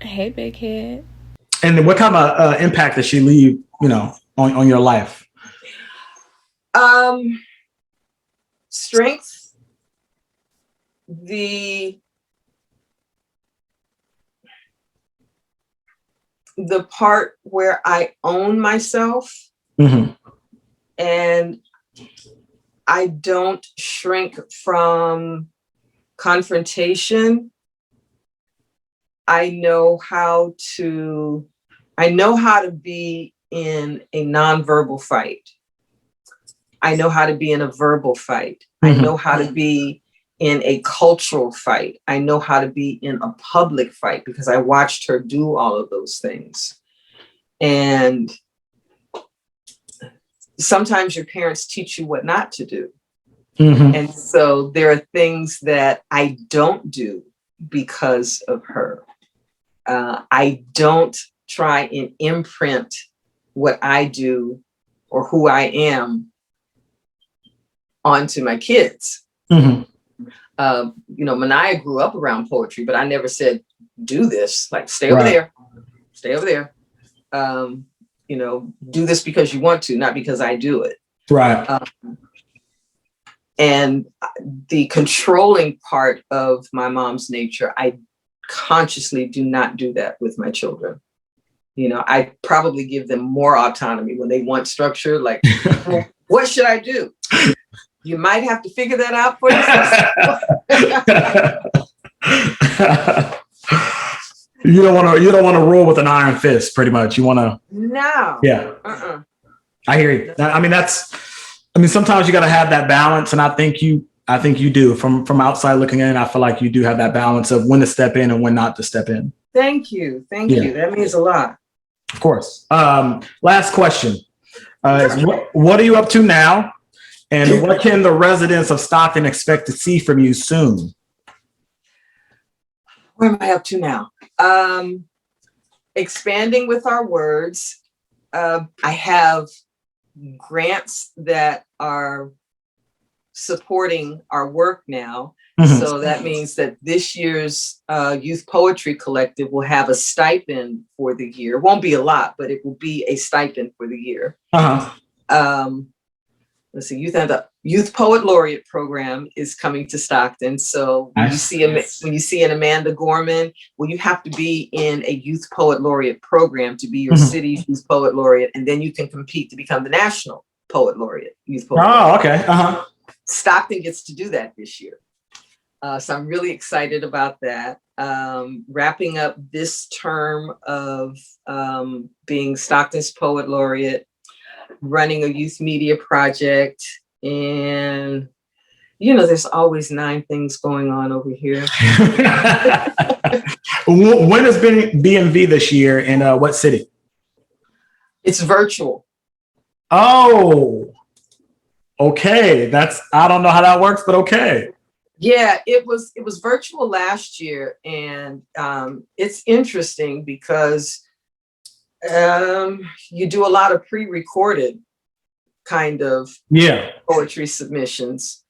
Hey, big head. And what kind of impact does she leave, on your life? Um, Strength, the part where I own myself Mm-hmm. and I don't shrink from confrontation. I know how to be in a nonverbal fight. I know how to be in a verbal fight. I Mm-hmm. know how to be in a cultural fight. I know how to be in a public fight because I watched her do all of those things. And sometimes your parents teach you what not to do. Mm-hmm. And so there are things that I don't do because of her. I don't try and imprint what I do or who I am onto my kids. Mm-hmm. Mania grew up around poetry, but I never said, do this, like stay over Right. there, stay over there. Do this because you want to, not because I do it. Right. And the controlling part of my mom's nature, I consciously do not do that with my children. I probably give them more autonomy when they want structure, like, well, what should I do? You might have to figure that out for yourself. You don't want to rule with an iron fist, pretty much. You want to. No. Yeah. I hear you. Sometimes you got to have that balance, and I think you do. From outside looking in, I feel like you do have that balance of when to step in and when not to step in. Thank you. That means a lot. Of course. Last question. Is what are you up to now? And what can the residents of Stockton expect to see from you soon? What am I up to now? Expanding with our words. I have grants that are supporting our work now. Mm-hmm. So that means that this year's Youth Poetry Collective will have a stipend for the year. It won't be a lot, but it will be a stipend for the year. Uh-huh. Let's see, Youth Poet Laureate program is coming to Stockton. So when you see an Amanda Gorman, well, you have to be in a Youth Poet Laureate program to be your mm-hmm. city's Youth Poet Laureate, and then you can compete to become the National Poet Laureate, Youth Poet Laureate. Okay. Uh-huh. Stockton gets to do that this year. So I'm really excited about that. Wrapping up this term of being Stockton's Poet Laureate, running a youth media project, and there's always 9 things going on over here. When is BMV this year, and what city? It's virtual. Oh, okay. I don't know how that works, but okay. Yeah, it was virtual last year, and it's interesting because you do a lot of pre-recorded kind of poetry submissions,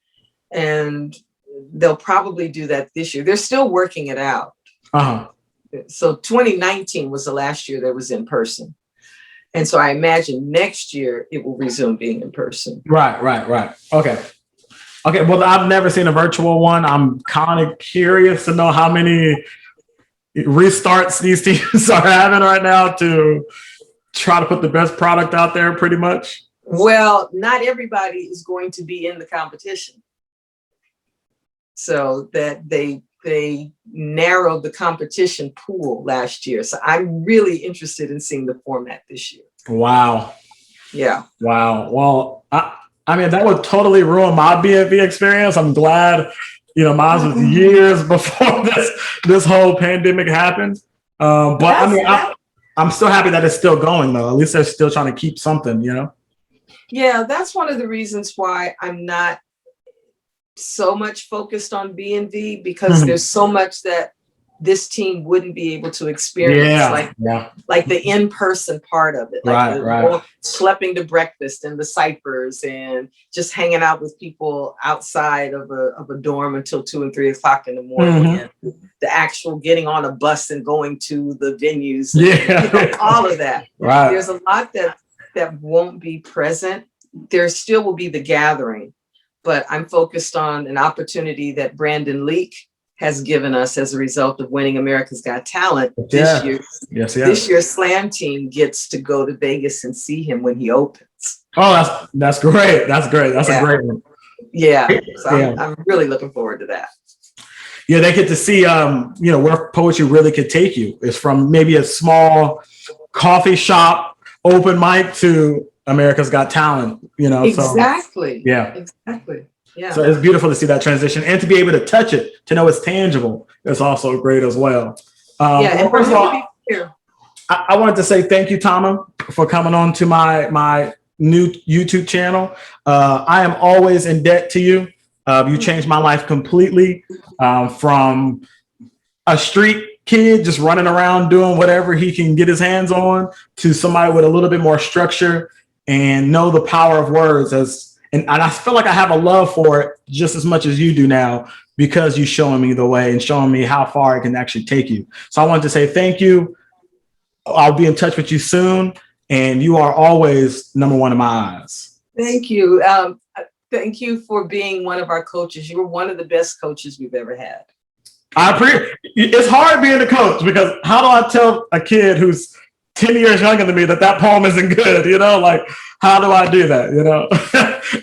and they'll probably do that this year. They're still working it out. Uh-huh. So 2019 was the last year that was in person. And so I imagine next year it will resume being in person. Right. Okay. Well, I've never seen a virtual one. I'm kind of curious to know how many restarts these teams are having right now to try to put the best product out there, pretty much. Well, not everybody is going to be in the competition. So that they narrowed the competition pool last year. So I'm really interested in seeing the format this year. Wow. Yeah. Wow. Well, I mean, that would totally ruin my BFV experience. I'm glad, mine was years before this whole pandemic happened. But I'm still happy that it's still going, though. At least they're still trying to keep something, Yeah, that's one of the reasons why I'm not so much focused on B&V, because mm-hmm. there's so much that this team wouldn't be able to experience like the in-person part of it, like schlepping to breakfast and the ciphers and just hanging out with people outside of a dorm until 2 and 3 o'clock in the morning, and the actual getting on a bus and going to the venues, and, all of that. There's a lot that won't be present. There still will be the gathering, but I'm focused on an opportunity that Brandon Leak has given us as a result of winning America's Got Talent this year. This year's slam team gets to go to Vegas and see him when he opens. Oh, that's great. That's great. That's a great one. Yeah. So I'm really looking forward to that. Yeah, they get to see, where poetry really could take you is from maybe a small coffee shop open mic to America's Got Talent, Exactly. So, exactly. Yeah. So it's beautiful to see that transition and to be able to touch it, to know it's tangible. It's also great as well. And first of all, I wanted to say thank you, Tama, for coming on to my new YouTube channel. I am always in debt to you. You changed my life completely, from a street kid just running around doing whatever he can get his hands on to somebody with a little bit more structure and know the power of words and I feel like I have a love for it just as much as you do now, because you're showing me the way and showing me how far it can actually take you. So I wanted to say thank you. I'll be in touch with you soon. And you are always number one in my eyes. Thank you. Thank you for being one of our coaches. You were one of the best coaches we've ever had. I appreciate it. It's hard being a coach, because how do I tell a kid who's 10 years younger than me that poem isn't good? Like, how do I do that?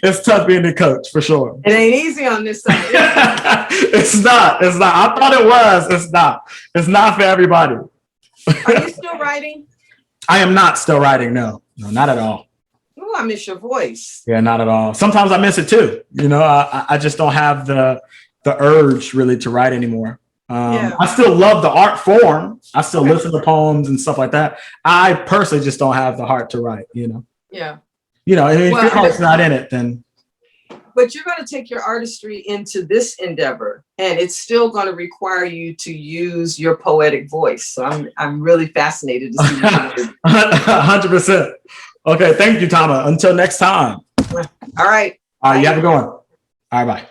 It's tough being a coach for sure. It ain't easy on this side. It's not. I thought it was. It's not. It's not for everybody. Are you still writing? I am not still writing. No, not at all. Oh, I miss your voice. Yeah, not at all. Sometimes I miss it too. I just don't have the urge really to write anymore. I still love the art form. I still listen to poems and stuff like that. I personally just don't have the heart to write, Yeah. If your heart's not in it, then. But you're going to take your artistry into this endeavor, and it's still going to require you to use your poetic voice. So I'm really fascinated to see what you do. 100%. Okay, thank you, Tama. Until next time. All right. You have a good one. All right, bye.